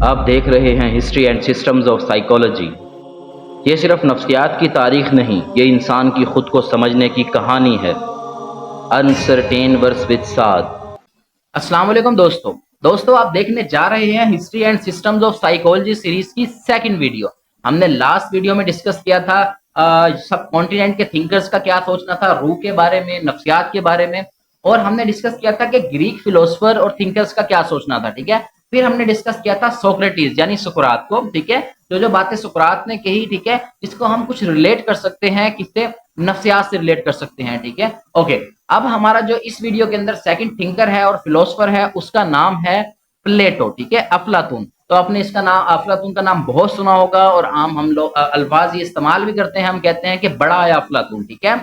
आप देख रहे हैं history and systems of psychology. ये सिर्फ नफ्सियात की तारीख नहीं, ये इंसान की खुद को समझने की कहानी है। अनसर्टेन वर्स विद साद। अस्सलाम वालेकुम दोस्तों आप देखने जा रहे हैं history and systems of psychology series की सेकंड वीडियो। हमने लास्ट वीडियो में डिस्कस किया था सब कॉन्टिनेंट के थिंकर्स का क्या सोचना था, रूह के बारे में, नफ्सियात के बारे में, और हमने डिस्कस किया था कि ग्रीक फिलोसफर और थिंकर्स का क्या सोचना था। ठीक है, फिर हमने डिस्कस किया था सोक्रेटिस यानी सुकरात को। ठीक है, जो बातें सुकरात ने कही, ठीक है, इसको हम कुछ रिलेट कर सकते हैं, किससे, नफ्सियात से रिलेट कर सकते हैं। ठीक है, ओके। अब हमारा जो इस वीडियो के अंदर सेकंड थिंकर है और फिलोसफर है, उसका नाम है प्लेटो। ठीक है, अफलातून। तो आपने इसका नाम, अफलातून का नाम बहुत सुना होगा और आम हम लोग अल्फाज ये इस्तेमाल भी करते हैं। हम कहते हैं कि बड़ा आया अफलातून। ठीक है,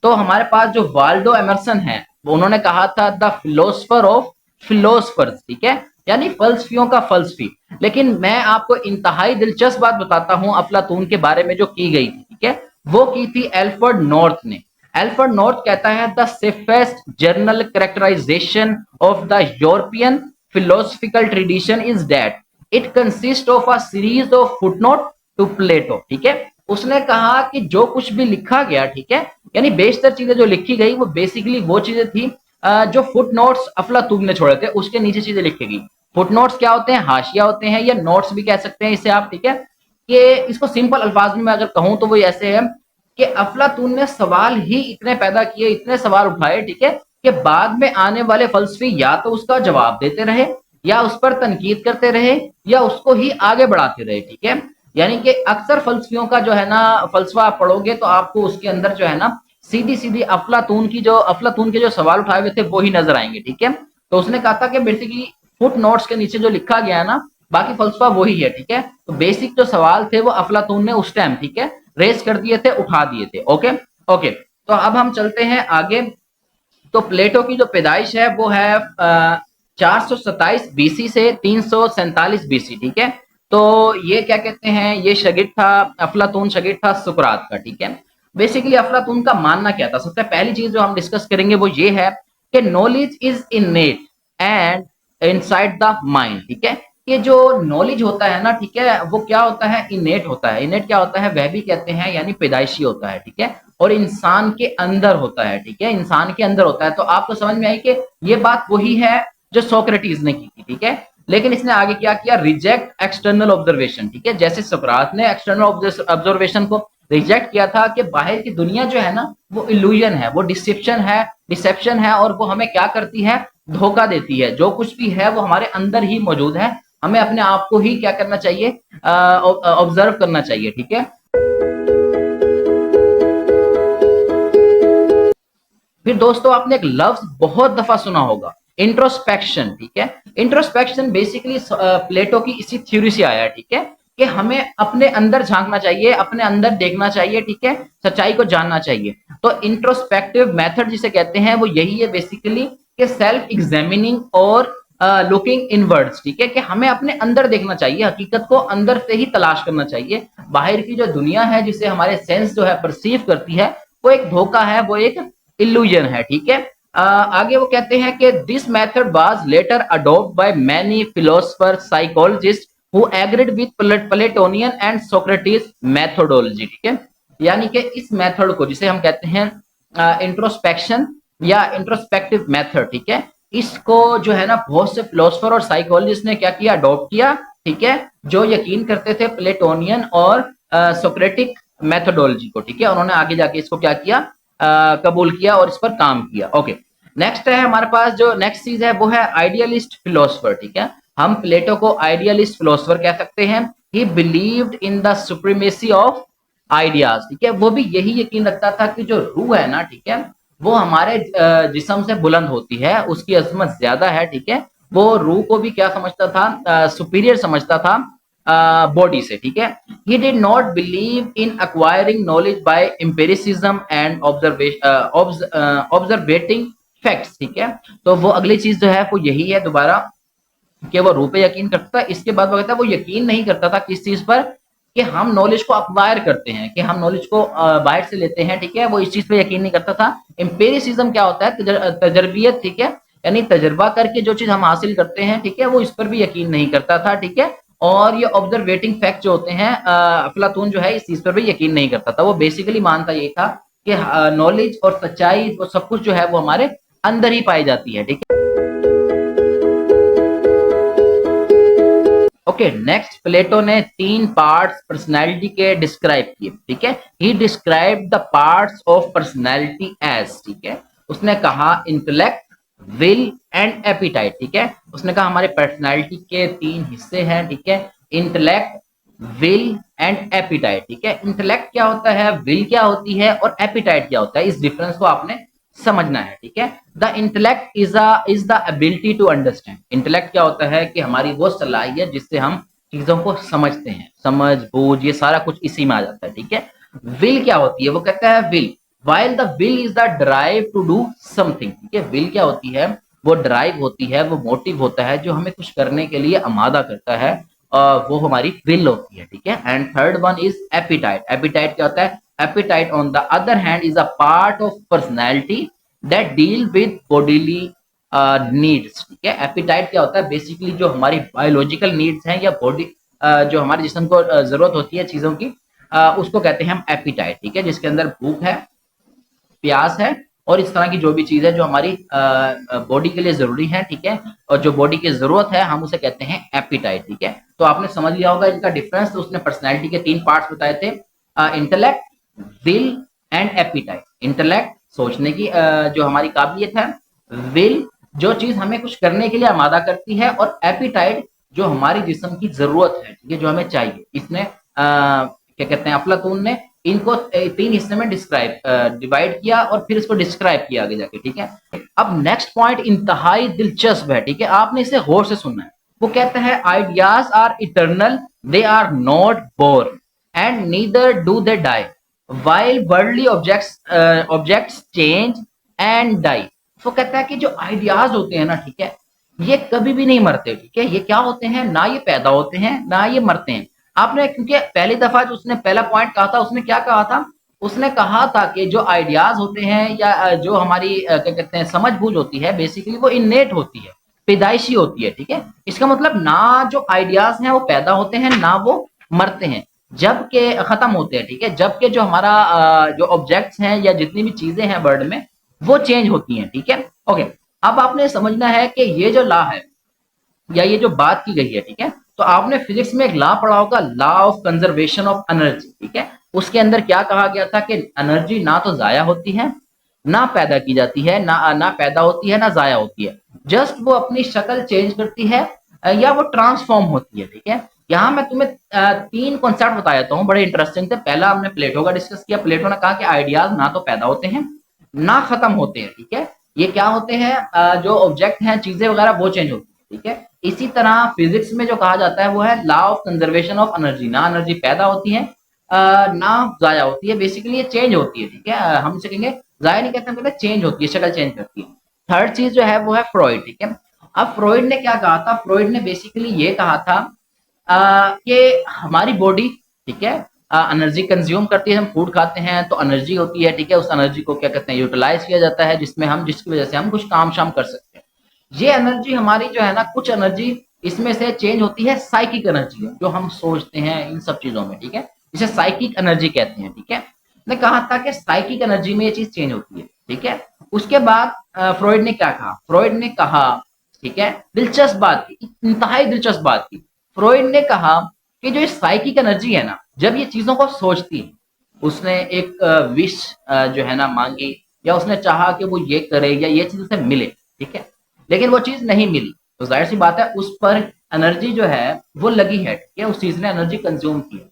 तो हमारे पास जो वाल्डो एमरसन है, उन्होंने कहा था द फिलोसफर ऑफ फिलोसफर्स। ठीक है, यानी फलसफियों का फलसफी। लेकिन मैं आपको इंतहाई दिलचस्प बात बताता हूं अफलातून के बारे में जो की गई थी। ठीक है, वो की थी एल्फ्रेड नॉर्थ ने। एल्फ्रेड नॉर्थ कहता है the safest general characterization of the European philosophical tradition is that it consist of a series of footnote to Plato. ठीक है, उसने कहा कि जो कुछ भी लिखा गया, ठीक है, यानी बेशतर चीजें जो लिखी गई वो बेसिकली वो चीजें थी जो फुट नोट्स अफलातून ने छोड़े थे, उसके नीचे चीजें लिखी गई। फुट नोट्स क्या होते हैं? हाशिया होते हैं, या नोट्स भी कह सकते हैं इसे आप। ठीक है, कि इसको सिंपल अल्फाज में मैं अगर कहूं तो वो ऐसे है कि अफलातून ने सवाल ही इतने पैदा किए, इतने सवाल उठाए, ठीक है, कि बाद में आने वाले फलसफी या तो उसका जवाब देते रहे, या उस पर तनकीद करते रहे, या उसको ही आगे बढ़ाते रहे। ठीक है, यानी कि अक्सर फलसफियों का जो है ना, फलसफा आप पढ़ोगे तो आपको उसके अंदर जो है ना सीधी सीधी अफलातून के जो सवाल उठाए हुए थे वो ही नजर आएंगे। ठीक है, तो उसने कहा था कि बेसिकली फुट नोट्स के नीचे जो लिखा गया है ना, बाकी फलसफा वही है। ठीक है, तो बेसिक जो सवाल थे वो अफलातून ने उस टाइम, ठीक है, रेस कर दिए थे, उठा दिए थे। ओके ओके, तो अब हम चलते हैं आगे। तो प्लेटो की जो पैदाइश है वो है 427 बीसी से 347 बीसी। ठीक है, तो ये क्या कहते हैं, ये शागिर्द था, अफलातून शागिर्द था सुकरात का। ठीक है, बेसिकली अफलातून का मानना क्या था? सबसे पहली चीज जो हम डिस्कस करेंगे वो ये है कि knowledge is इनेट and inside the mind. ठीक है, ये जो नॉलेज होता है ना, ठीक है, वो क्या होता है? इनेट होता है। इनेट क्या होता है? वह भी कहते हैं, यानी पैदाइशी होता है। ठीक है, और इंसान के अंदर होता है। ठीक है, इंसान के अंदर होता है। तो आपको समझ में आई कि ये बात वही है जो सोक्रेटिस ने की थी। ठीक है, लेकिन इसने आगे क्या किया? Reject external observation. ठीक है, जैसे सुकरात ने एक्सटर्नल ऑब्जर्वेशन को रिजेक्ट किया था कि बाहर की दुनिया जो है ना वो इल्यूजन है, वो डिसेप्शन है, और वो हमें क्या करती है? धोखा देती है। जो कुछ भी है वो हमारे अंदर ही मौजूद है, हमें अपने आप को ही क्या करना चाहिए? ऑब्जर्व करना चाहिए। ठीक है, फिर दोस्तों आपने एक लफ्ज बहुत दफा सुना होगा, इंट्रोस्पेक्शन। ठीक है, इंट्रोस्पेक्शन बेसिकली प्लेटो की इसी थ्योरी से आया है। ठीक है, कि हमें अपने अंदर झांकना चाहिए, अपने अंदर देखना चाहिए, ठीक है, सच्चाई को जानना चाहिए। तो इंट्रोस्पेक्टिव मेथड जिसे कहते हैं वो यही है बेसिकली, कि सेल्फ एग्जामिनिंग और लुकिंग इनवर्ड्स। ठीक है, कि हमें अपने अंदर देखना चाहिए, हकीकत को अंदर से ही तलाश करना चाहिए। बाहर की जो दुनिया है जिसे हमारे सेंस जो है परसीव करती है, वो एक धोखा है, वो एक इल्यूजन है। ठीक है, आगे वो कहते हैं कि this method was later adopt by many philosopher psychologist who agreed with Platonian and Socrates methodology. ठीक है, यानी कि इस मेथड को जिसे हम कहते हैं इंट्रोस्पेक्शन या इंट्रोस्पेक्टिव मेथड, ठीक है, इसको जो है ना बहुत से फिलोसफर और साइकोलॉजिस्ट ने क्या किया? अडॉप्ट किया। ठीक है, जो यकीन करते थे प्लेटोनियन और सोक्रेटिक मेथोडोलॉजी को। ठीक है, उन्होंने आगे जाके इसको क्या किया? कबूल किया और इस पर काम किया। ओके, नेक्स्ट है हमारे पास, जो नेक्स्ट चीज है वो है आइडियलिस्ट फिलोसफर। ठीक है, हम प्लेटो को आइडियलिस्ट फिलोसफर कह सकते हैं। ही believed in the supremacy of ideas. ठीक है, वो भी यही यकीन रखता था कि जो रूह है ना, ठीक है, वो हमारे जिस्म से बुलंद होती है, उसकी अजमत ज्यादा है। ठीक है, वो रूह को भी क्या समझता था? सुपीरियर समझता था बॉडी से। ठीक है, he did not believe in acquiring knowledge by empiricism and observating facts। ठीक है, तो वो अगली चीज जो है वो यही है दोबारा, कि वो रूह पे यकीन करता था। इसके बाद वो कहता है वो यकीन नहीं करता था किस चीज पर? कि हम नॉलेज को अक्वायर करते हैं, कि हम नॉलेज को बाहर से लेते हैं। ठीक है, वो इस चीज पे यकीन नहीं करता था। एम्पिरिसिज्म क्या होता है? तजर्बियत। ठीक है, यानी तजर्बा करके जो चीज हम हासिल करते हैं, ठीक है, वो इस पर भी यकीन नहीं करता था। ठीक है, और ये ऑब्जर्वेटिंग फैक्ट जो होते हैं, अफलातून जो है इस चीज पर भी यकीन नहीं करता था। वो बेसिकली मानता ये था कि नॉलेज और सच्चाई और सब कुछ जो है वो हमारे अंदर ही पाई जाती है। ठीक है, ओके नेक्स्ट, प्लेटो ने 3 पार्ट्स पर्सनैलिटी के डिस्क्राइब किए। ठीक है, he describe the parts of personality as, ठीक है, उसने कहा इंटेलेक्ट, विल एंड एपिटाइट। ठीक है, उसने कहा हमारे पर्सनैलिटी के 3 हिस्से हैं। ठीक है, इंटेलेक्ट, विल एंड एपिटाइट। ठीक है, इंटेलेक्ट क्या होता है, विल क्या होती है और एपिटाइट क्या होता है, इस डिफरेंस को आपने समझना है। ठीक है, the intellect is the ability to understand. Intellect क्या होता है कि हमारी वो सलाहियत जिससे हम चीजों को समझते हैं, समझ बूझ ये सारा कुछ इसी में आ जाता है। ठीक है, विल क्या होती है, वो कहता है will, while the will is the drive to do something. ठीक है, विल क्या होती है, वो ड्राइव होती है, वो मोटिव होता है जो हमें कुछ करने के लिए आमादा करता है, वो हमारी विल होती है। ठीक है, and third one is appetite. Appetite क्या होता है, appetite on the other hand is a part of personality that deal with bodily needs. ठीक है, एपिटाइट क्या होता है, बेसिकली जो हमारी बायोलॉजिकल नीड्स हैं या बॉडी जो हमारे जिस्म को जरूरत होती है चीजों की, उसको कहते हैं हम एपिटाइट। ठीक है, जिसके अंदर भूख है, प्यास है और इस तरह की जो भी चीज है जो हमारी बॉडी के लिए जरूरी है। ठीक है, और जो बॉडी की जरूरत है हम उसे कहते हैं एपिटाइट। ठीक है, तो आपने समझ लिया होगा इनका डिफरेंस। तो उसने पर्सनैलिटी के 3 पार्ट्स बताए थे, intellect, will and appetite. Intellect सोचने की जो हमारी काबिलियत है, विल जो चीज हमें कुछ करने के लिए आमादा करती है, और एपिटाइट जो हमारी जिस्म की जरूरत है, ठीक है, जो हमें चाहिए। इसने क्या कहते हैं, अफलातून ने इनको 3 हिस्से में डिवाइड किया और फिर इसको डिस्क्राइब किया आगे जाके। ठीक है, अब नेक्स्ट पॉइंट इंतहाई दिलचस्प है। ठीक है, आपने इसे गौर से सुनना है। वो कहता है ideas are eternal, they are not born and neither do they die, while worldly objects change and die। वो कहता है कि जो आइडियाज होते हैं ना, ठीक है, ये कभी भी नहीं मरते। ठीक है, ये क्या होते हैं, ना ये पैदा होते हैं ना ये मरते हैं। आपने क्योंकि पहली दफा जो उसने पहला पॉइंट कहा था, उसने क्या कहा था, उसने कहा था कि जो आइडियाज होते हैं या जो हमारी क्या कहते हैं समझ बूझ होती है, बेसिकली वो इन्नेट होती है, पैदाइशी होती है। ठीक है, इसका मतलब ना जो आइडियाज हैं वो पैदा होते हैं ना वो मरते हैं, जबकि खत्म होते हैं। ठीक है, जबकि जो हमारा जो ऑब्जेक्ट्स हैं या जितनी भी चीजें हैं वर्ल्ड में वो चेंज होती हैं। ठीक है, ओके, अब आपने समझना है कि ये जो लॉ है या ये जो बात की गई है, ठीक है, तो आपने फिजिक्स में एक लॉ पढ़ा होगा, law of conservation of energy. ठीक है, उसके अंदर क्या कहा गया था कि एनर्जी ना तो जाया होती है ना पैदा की जाती है, ना पैदा होती है ना जाया होती है, जस्ट वो अपनी शक्ल चेंज करती है या वो ट्रांसफॉर्म होती है। ठीक है, यहाँ मैं तुम्हें 3 कॉन्सेप्ट बता देता हूँ, बड़े इंटरेस्टिंग थे। पहला हमने प्लेटो का डिस्कस किया। प्लेटो ने कहा कि आइडियाज ना तो पैदा होते हैं ना खत्म होते हैं। ठीक है, ये क्या होते हैं, जो ऑब्जेक्ट हैं, चीजें वगैरह, वो चेंज होती है। ठीक है, इसी तरह फिजिक्स में जो कहा जाता है वो है law of conservation of energy, ना एनर्जी पैदा होती है ना जाया होती है, बेसिकली ये चेंज होती है। ठीक है, हम इसे कहेंगे जाया नहीं कहते, हम कहते चेंज होती है, शक्ल चेंज करती है। थर्ड चीज जो है वो है फ्रॉइड। ठीक है, अब फ्रॉइड ने क्या कहा था, फ्रॉइड ने बेसिकली ये कहा था कि हमारी बॉडी, ठीक है, एनर्जी कंज्यूम करती है, हम फूड खाते हैं तो एनर्जी होती है। ठीक है, उस एनर्जी को क्या कहते हैं, यूटिलाइज किया जाता है, जिसकी वजह से हम कुछ काम शाम कर सकते हैं। ये एनर्जी हमारी जो है ना, कुछ एनर्जी इसमें से चेंज होती है साइकिक एनर्जी, जो हम सोचते हैं इन सब चीजों में। ठीक है, इसे साइकिक एनर्जी कहते हैं। ठीक है, ने कहा था कि साइकिक एनर्जी में ये चीज चेंज होती है। ठीक है, उसके बाद फ्रॉइड ने क्या कहा, फ्रॉइड ने कहा, ठीक है, दिलचस्प बात की, इंतहाई दिलचस्प बात की। फ्रॉइड ने कहा कि जो साइकिक एनर्जी है ना, जब ये चीजों को सोचती है, उसने एक विश जो है ना मांगी, या उसने चाहा कि वो ये करे या ये चीज उसे मिले, ठीक है, लेकिन वो चीज नहीं मिली, तो जाहिर सी बात है उस पर एनर्जी जो है वो लगी है। ठीक है, उस चीज ने एनर्जी कंज्यूम की है,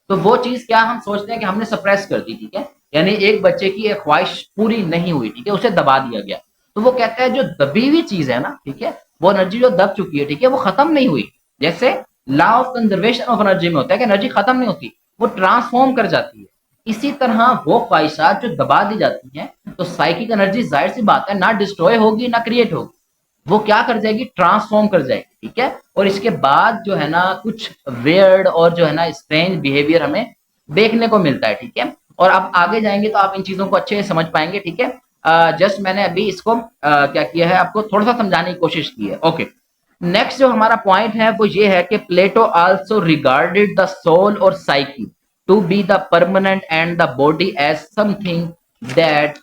तो वो चीज क्या हम सोचते हैं कि हमने सप्रेस कर दी। ठीक है, यानी एक बच्चे की एक ख्वाहिश पूरी नहीं हुई, ठीक है, उसे दबा दिया गया, तो वो कहता है जो दबी हुई चीज है ना, ठीक है, वो एनर्जी जो दब चुकी है, ठीक है, वो खत्म नहीं हुई। जैसे law of conservation of energy में होता है कि एनर्जी खत्म नहीं होती, वो ट्रांसफॉर्म कर जाती है। इसी तरह वो ख्वाहिशात जो दबा दी जाती हैं, तो साइकिक एनर्जी जाहिर सी बात है ना डिस्ट्रॉय होगी ना क्रिएट होगी, वो क्या कर जाएगी, ट्रांसफॉर्म कर जाएगी। ठीक है, और इसके बाद जो है ना कुछ वेयर्ड और जो है ना स्ट्रेंज बिहेवियर हमें देखने को मिलता है। ठीक है, और अब आगे जाएंगे तो आप इन चीजों को अच्छे से समझ पाएंगे। ठीक है, जस्ट मैंने अभी इसको क्या किया है, आपको थोड़ा सा समझाने की कोशिश की है। ओके, नेक्स्ट जो हमारा पॉइंट है वो ये है कि Plato also regarded the soul और psyche to be the permanent and the body as something that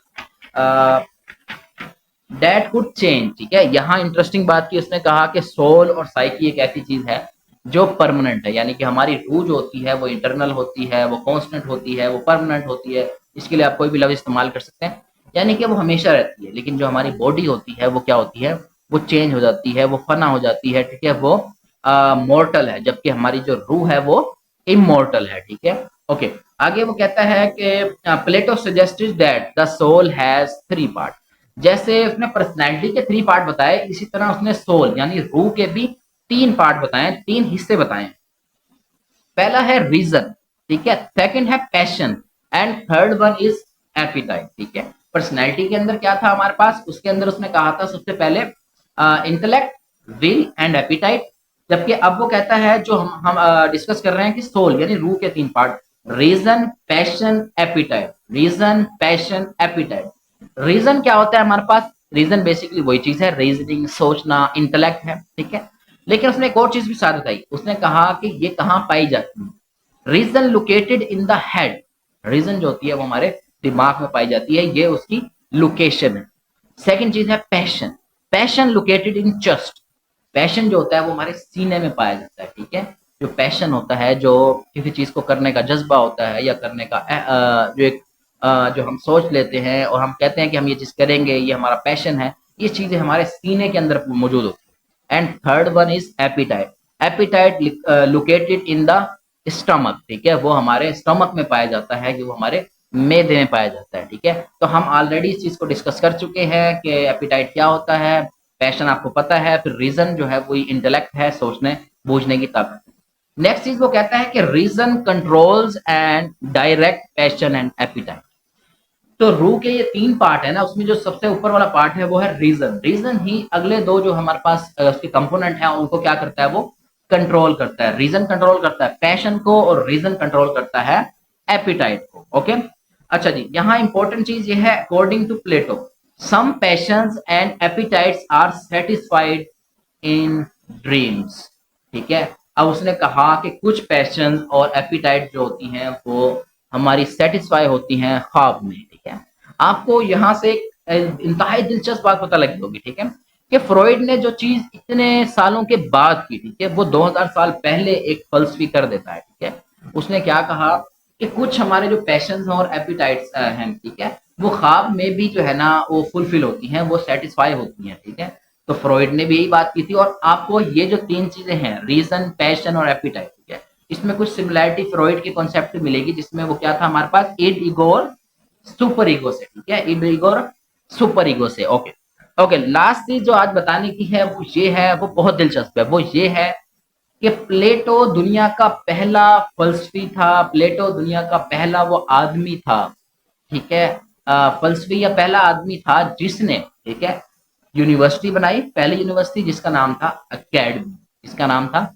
that could change. ठीक है, यहाँ इंटरेस्टिंग बात की, उसने कहा कि सोल और साइकी एक ऐसी चीज है जो परमानेंट है, यानी कि हमारी रूह जो होती है वो इंटरनल होती है, वो कांस्टेंट होती है, वो परमानेंट होती है। इसके लिए आप कोई भी लफ्ज इस्तेमाल कर सकते हैं, यानी कि वो हमेशा रहती है। लेकिन जो हमारी बॉडी होती है वो क्या होती है, वो चेंज हो जाती है, वो फना हो जाती है। ठीक है, वो मॉर्टल है, जबकि हमारी जो रूह है वो इमोर्टल है। ठीक है, ओके। आगे वो कहता है कि Plato suggested that the soul has three part. जैसे उसने पर्सनैलिटी के थ्री पार्ट बताए, इसी तरह उसने सोल यानी रूह के भी तीन पार्ट बताए, तीन हिस्से बताए। पहला है रीजन, ठीक है, सेकंड है passion and third one is appetite. ठीक है, पर्सनैलिटी के अंदर क्या था हमारे पास, उसके अंदर उसने कहा था सबसे पहले इंटेलेक्ट, विल एंड एपिटाइट। जबकि अब वो कहता है जो हम डिस्कस कर रहे हैं कि सोल यानी रूह के तीन part, reason, passion, appetite. Reason, passion, appetite. Reason क्या होता है हमारे पास, रीजन बेसिकली वही चीज है, रीजनिंग, सोचना, इंटेलेक्ट है। ठीक है, लेकिन उसने एक और चीज भी साथ बताई, उसने कहा कि ये कहाँ पाई जाती है। Reason located in the head, reason जो होती है वो हमारे दिमाग में पाई जाती है, ये उसकी लोकेशन है। सेकंड चीज है passion, passion located in chest, passion जो होता है वो हमारे सीने में पाया जाता है। ठीक है, जो पैशन होता है, जो किसी चीज को करने का जज्बा होता है या करने का जो एक जो हम सोच लेते हैं और हम कहते हैं कि हम ये चीज करेंगे, ये हमारा पैशन है, ये चीजें हमारे सीने के अंदर मौजूद होती है। And third one is appetite, appetite located in the stomach. ठीक है, वो हमारे स्टमक में पाया जाता है, कि वो हमारे मैदे में पाया जाता है। ठीक है, तो हम ऑलरेडी इस चीज को डिस्कस कर चुके हैं कि एपिटाइट क्या होता है, पैशन आपको पता है, फिर रीजन जो है वही इंटेलेक्ट है, सोचने बूझने की ताकत। नेक्स्ट चीज वो कहता है कि reason controls and direct passion and appetite. तो रूह के ये तीन पार्ट है ना, उसमें जो सबसे ऊपर वाला पार्ट है वो है रीजन। रीजन ही अगले दो जो हमारे पास उसके कंपोनेंट है उनको क्या करता है, वो कंट्रोल करता है। रीजन कंट्रोल करता है पैशन को और रीजन कंट्रोल करता है एपिटाइट को। ओके, अच्छा जी, यहाँ इंपॉर्टेंट चीज ये है, according to Plato some passions and appetites are satisfied in dreams. ठीक है, अब उसने कहा कि कुछ पैशन और एपिटाइट जो होती हैं वो हमारी सेटिस्फाई होती हैं ख्वाब में। ठीक है, आपको यहाँ से इंतहाई दिलचस्प बात पता लगी होगी। ठीक है, कि फ्रॉइड ने जो चीज इतने सालों के बाद की, ठीक है, वो 2000 साल पहले एक फलसफी कर देता है। ठीक है, उसने क्या कहा कि कुछ हमारे जो पैशंस और एपिटाइट्स हैं, ठीक है, वो ख्वाब में भी जो है ना वो फुलफिल होती हैं, वो सेटिस्फाई होती हैं। ठीक है, तो फ्रॉइड ने भी यही बात की थी। और आपको ये जो तीन चीजें हैं, रीजन, पैशन और एपिटाइट, ठीक है, इसमें कुछ सिमिलैरिटी फ्रॉइड के कॉन्सेप्ट मिलेगी, जिसमें वो क्या था हमारे पास, इड ईगो और सुपर ईगो से। ठीक है, इड ईगो और सुपर ईगो से। ओके ओके, लास्ट चीज जो आज बताने की है वो ये है, वो बहुत दिलचस्प है, वो ये है कि प्लेटो दुनिया का पहला फलसफी था, प्लेटो दुनिया का पहला वो आदमी था। ठीक है, फलसफी या पहला आदमी था जिसने, ठीक है, यूनिवर्सिटी बनाई, पहली यूनिवर्सिटी जिसका नाम था अकेडमी, इसका नाम था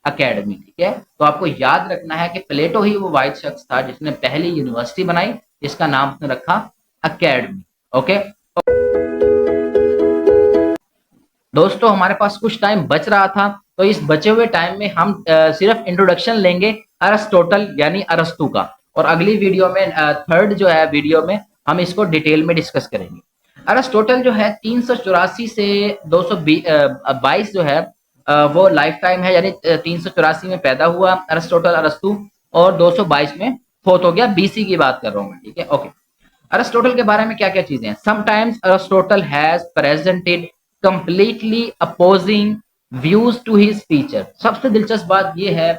अकेडमी। ठीक है, तो आपको याद रखना है कि प्लेटो ही वो वाहिद शख्स था जिसने पहली यूनिवर्सिटी बनाई, जिसका नाम उसने रखा अकेडमी। ओके दोस्तों, हमारे पास कुछ टाइम बच रहा था, तो इस बचे हुए टाइम में हम सिर्फ इंट्रोडक्शन लेंगे अरिस्टोटल यानी अरस्तु का, और अगली वीडियो में थर्ड जो है वीडियो में हम इसको डिटेल में डिस्कस करेंगे। अरिस्टोटल जो है 384 से 222 जो है वो लाइफ टाइम है, यानी 384 में पैदा हुआ अरिस्टोटल अरस्तु, और 222 में फोत हो गया, बीसी की बात कर रहा हूँ मैं। ठीक है, ओके। अरिस्टोटल के बारे में क्या क्या चीजें हैं, sometimes Aristotle has presented completely opposing views to his teacher. सबसे दिलचस्प बात यह है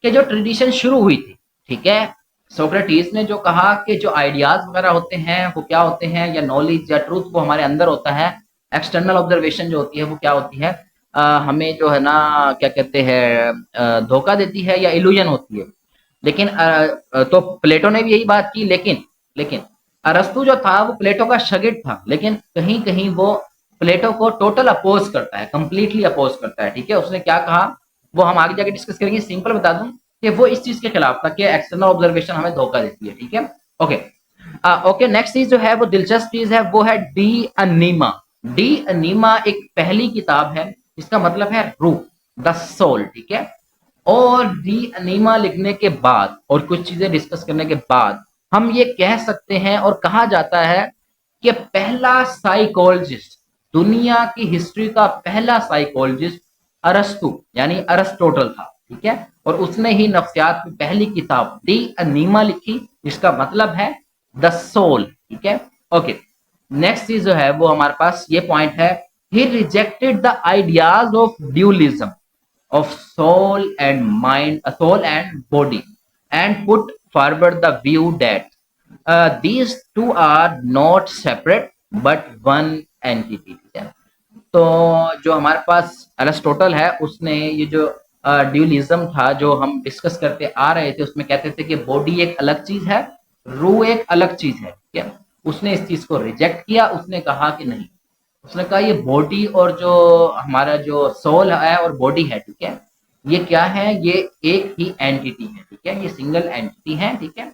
कि जो ट्रेडिशन शुरू हुई थी, ठीक है, सोक्रेटिस ने जो कहा कि जो आइडियाज वगैरह होते हैं वो क्या होते हैं, या नॉलेज या ट्रूथ वो हमारे अंदर होता है, एक्सटर्नल ऑब्जर्वेशन जो होती है वो क्या होती है, हमें जो है ना क्या कहते हैं धोखा देती है या इल्यूजन होती है। लेकिन तो प्लेटो ने भी यही बात की, लेकिन अरस्तु जो था वो प्लेटो का शागिर्द था, लेकिन कहीं कहीं वो प्लेटो को टोटल अपोज करता है, कंप्लीटली अपोज करता है। ठीक है, उसने क्या कहा वो हम आगे जाके डिस्कस करेंगे। सिंपल बता दूं कि वो इस चीज के खिलाफ था कि एक्सटर्नल ऑब्जर्वेशन हमें धोखा देती है। ठीक है, ओके ओके। नेक्स्ट चीज जो है वो दिलचस्प चीज है, वो है डी अनीमा। डी अनीमा एक पहली किताब है इसका मतलब है रूह, द सोल, ठीक है। और डी अनीमा लिखने के बाद और कुछ चीजें डिस्कस करने के बाद हम ये कह सकते हैं और कहा जाता है कि पहला साइकोलॉजिस्ट, दुनिया की हिस्ट्री का पहला साइकोलॉजिस्ट अरस्तु यानी अरिस्टोटल था, ठीक है। और उसने ही नफ्सियात की पहली किताब डी अनीमा लिखी, जिसका मतलब है द सोल, ठीक है। ओके, नेक्स्ट चीज जो है वो हमारे पास ये पॉइंट है, he rejected the ideas of dualism of soul and body, and put forward the view that these two are not separate but one entity, ठीक है। तो जो हमारे पास अरिस्टोटल है उसने ये जो ड्यूलिज्म था जो हम डिस्कस करते आ रहे थे, उसमें कहते थे कि बॉडी एक अलग चीज है, रूह एक अलग चीज है, ठीक है। उसने इस चीज को रिजेक्ट किया, उसने कहा कि नहीं, उसने कहा ये बॉडी और जो हमारा जो सोल है और बॉडी है, ठीक है, ये क्या है, ये एक ही एंटिटी है, ठीक है, ये सिंगल एंटिटी है, ठीक है,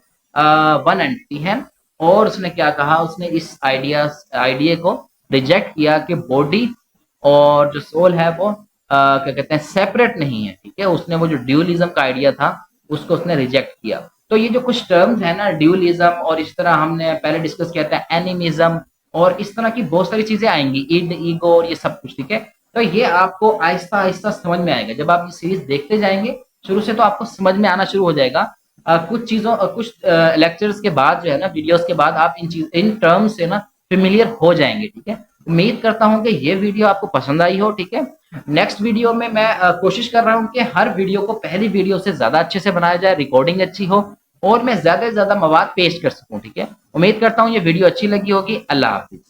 वन एंटिटी है। और उसने क्या कहा, उसने इस आइडिया को रिजेक्ट किया कि बॉडी और जो सोल है वो क्या कहते हैं सेपरेट नहीं है, ठीक है। उसने वो जो ड्यूलिज्म का आइडिया था उसको उसने रिजेक्ट किया। तो ये जो कुछ टर्म्स है ना, ड्यूलिज्म और इस तरह हमने पहले डिस्कस किया था एनिमिज्म, और इस तरह की बहुत सारी चीजें आएंगी, इड ईगो और ये सब कुछ, ठीक है। तो ये आपको आहिस्ता आहिस्ता समझ में आएगा जब आप ये सीरीज देखते जाएंगे शुरू से, तो आपको समझ में आना शुरू हो जाएगा। कुछ चीजों कुछ लेक्चर्स के बाद जो है ना, वीडियोस के बाद आप इन टर्म्स से ना फेमिलियर हो जाएंगे, ठीक है। उम्मीद करता हूं कि ये वीडियो आपको पसंद आई हो, ठीक है। नेक्स्ट वीडियो में मैं कोशिश कर रहा हूं कि हर वीडियो को पहली वीडियो से ज्यादा अच्छे से बनाया जाए, रिकॉर्डिंग अच्छी हो और मैं ज्यादा से ज्यादा मवाद पेश कर सकूं, ठीक है। उम्मीद करता हूं ये वीडियो अच्छी लगी होगी। अल्लाह हाफिज।